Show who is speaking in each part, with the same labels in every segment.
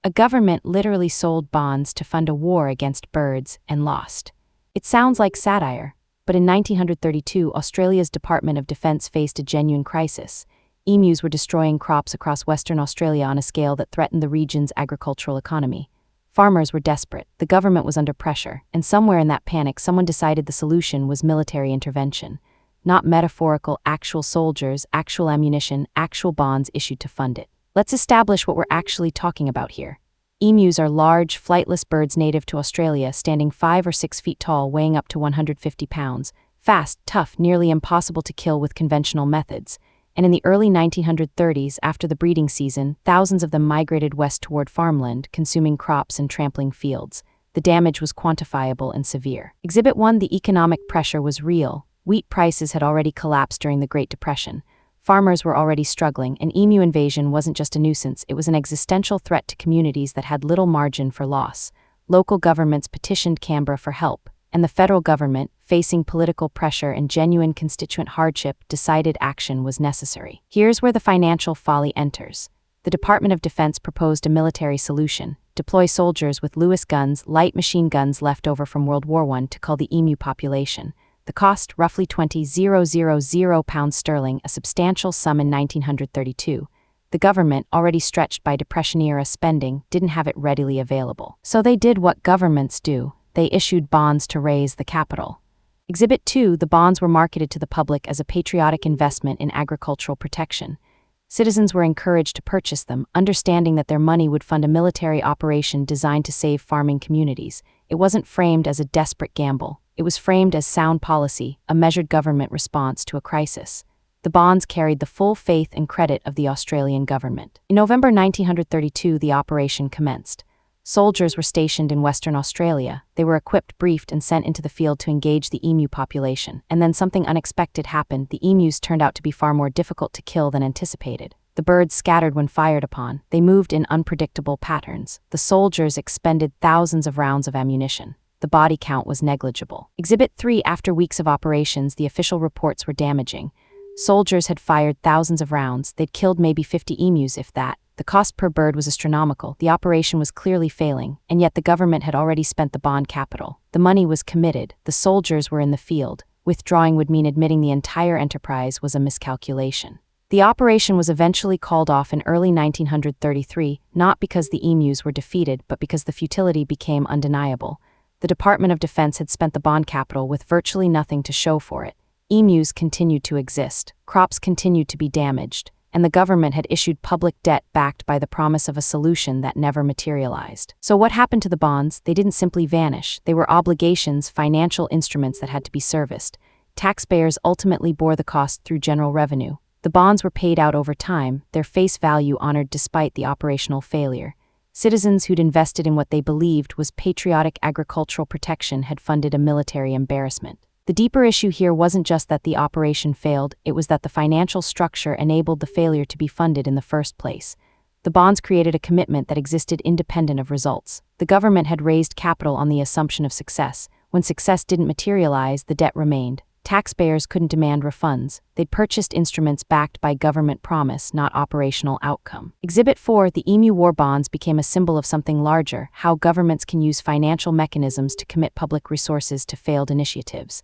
Speaker 1: A government literally sold bonds to fund a war against birds and lost. It sounds like satire, but in 1932, Australia's Department of Defence faced a genuine crisis. Emus were destroying crops across Western Australia on a scale that threatened the region's agricultural economy. Farmers were desperate, the government was under pressure, and somewhere in that panic, someone decided the solution was military intervention. Not metaphorical, actual soldiers, actual ammunition, actual bonds issued to fund it. Let's establish what we're actually talking about here. Emus are large, flightless birds native to Australia, standing 5 or 6 feet tall, weighing up to 150 pounds. Fast, tough, nearly impossible to kill with conventional methods. And in the early 1930s, after the breeding season, thousands of them migrated west toward farmland, consuming crops and trampling fields. The damage was quantifiable and severe. Exhibit 1: the economic pressure was real. Wheat prices had already collapsed during the Great Depression. Farmers were already struggling, and emu invasion wasn't just a nuisance, it was an existential threat to communities that had little margin for loss. Local governments petitioned Canberra for help, and the federal government, facing political pressure and genuine constituent hardship, decided action was necessary. Here's where the financial folly enters. The Department of Defense proposed a military solution: deploy soldiers with Lewis guns, light machine guns left over from World War I, to cull the emu population. The cost, roughly £20,000, a substantial sum in 1932. The government, already stretched by Depression-era spending, didn't have it readily available. So they did what governments do: they issued bonds to raise the capital. Exhibit 2: the bonds were marketed to the public as a patriotic investment in agricultural protection. Citizens were encouraged to purchase them, understanding that their money would fund a military operation designed to save farming communities. It wasn't framed as a desperate gamble. It was framed as sound policy, a measured government response to a crisis. The bonds carried the full faith and credit of the Australian government. In November 1932, the operation commenced. Soldiers were stationed in Western Australia. They were equipped, briefed, and sent into the field to engage the emu population. And then something unexpected happened. The emus turned out to be far more difficult to kill than anticipated. The birds scattered when fired upon. They moved in unpredictable patterns. The soldiers expended thousands of rounds of ammunition. The body count was negligible. Exhibit 3: after weeks of operations, the official reports were damaging. Soldiers had fired thousands of rounds. They'd killed maybe 50 emus, if that. The cost per bird was astronomical. The operation was clearly failing, and yet the government had already spent the bond capital. The money was committed. The soldiers were in the field. Withdrawing would mean admitting the entire enterprise was a miscalculation. The operation was eventually called off in early 1933, not because the emus were defeated, but because the futility became undeniable. The Department of Defense had spent the bond capital with virtually nothing to show for it. Emus continued to exist, crops continued to be damaged, and the government had issued public debt backed by the promise of a solution that never materialized. So what happened to the bonds? They didn't simply vanish. They were obligations, financial instruments that had to be serviced. Taxpayers ultimately bore the cost through general revenue. The bonds were paid out over time, their face value honored despite the operational failure. Citizens who'd invested in what they believed was patriotic agricultural protection had funded a military embarrassment. The deeper issue here wasn't just that the operation failed, it was that the financial structure enabled the failure to be funded in the first place. The bonds created a commitment that existed independent of results. The government had raised capital on the assumption of success. When success didn't materialize, the debt remained. Taxpayers couldn't demand refunds. They'd purchased instruments backed by government promise, not operational outcome. Exhibit 4: the Emu War Bonds became a symbol of something larger: how governments can use financial mechanisms to commit public resources to failed initiatives.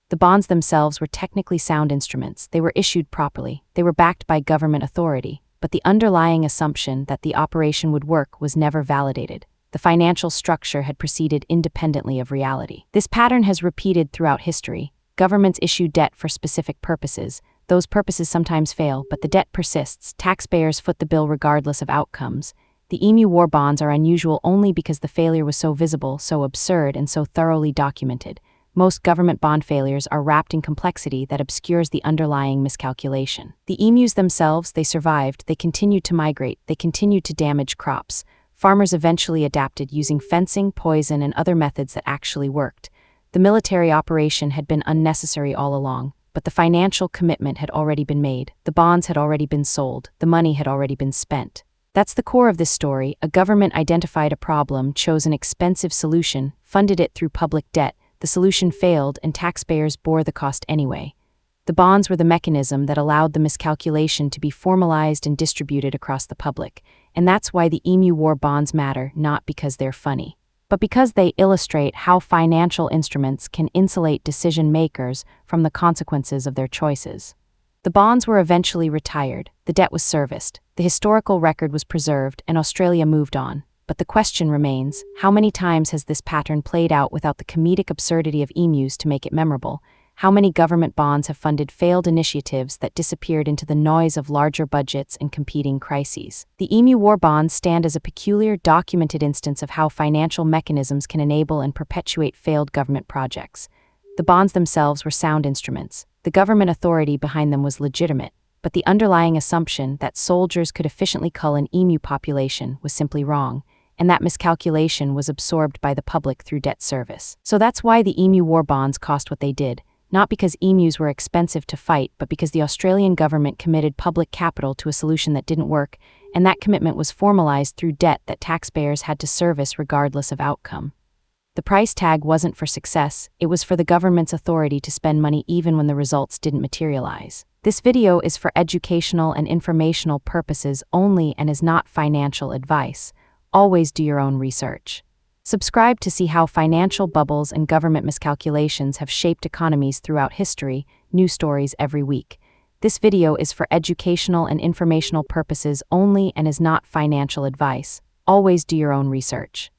Speaker 1: The bonds themselves were technically sound instruments. They were issued properly. They were backed by government authority. But the underlying assumption that the operation would work was never validated. The financial structure had proceeded independently of reality. This pattern has repeated throughout history. Governments issue debt for specific purposes. Those purposes sometimes fail, but the debt persists. Taxpayers foot the bill regardless of outcomes. The Emu War Bonds are unusual only because the failure was so visible, so absurd, and so thoroughly documented. Most government bond failures are wrapped in complexity that obscures the underlying miscalculation. The emus themselves, they survived, they continued to migrate, they continued to damage crops. Farmers eventually adapted using fencing, poison, and other methods that actually worked. The military operation had been unnecessary all along, but the financial commitment had already been made. The bonds had already been sold. The money had already been spent. That's the core of this story. A government identified a problem, chose an expensive solution, funded it through public debt. The solution failed, and taxpayers bore the cost anyway. The bonds were the mechanism that allowed the miscalculation to be formalized and distributed across the public. and that's why the Emu War Bonds matter, not because they're funny, but because they illustrate how financial instruments can insulate decision makers from the consequences of their choices. The bonds were eventually retired, the debt was serviced, the historical record was preserved, and Australia moved on. But the question remains, how many times has this pattern played out without the comedic absurdity of emus to make it memorable? How many government bonds have funded failed initiatives that disappeared into the noise of larger budgets and competing crises? The Emu War Bonds stand as a peculiar, documented instance of how financial mechanisms can enable and perpetuate failed government projects. The bonds themselves were sound instruments. The government authority behind them was legitimate, but the underlying assumption that soldiers could efficiently cull an emu population was simply wrong, and that miscalculation was absorbed by the public through debt service. So that's why the Emu War Bonds cost what they did, not because emus were expensive to fight, but because the Australian government committed public capital to a solution that didn't work, and that commitment was formalized through debt that taxpayers had to service regardless of outcome. The price tag wasn't for success, it was for the government's authority to spend money even when the results didn't materialize. This video is for educational and informational purposes only and is not financial advice. Always do your own research. Subscribe to see how financial bubbles and government miscalculations have shaped economies throughout history, new stories every week. This video is for educational and informational purposes only and is not financial advice. Always do your own research.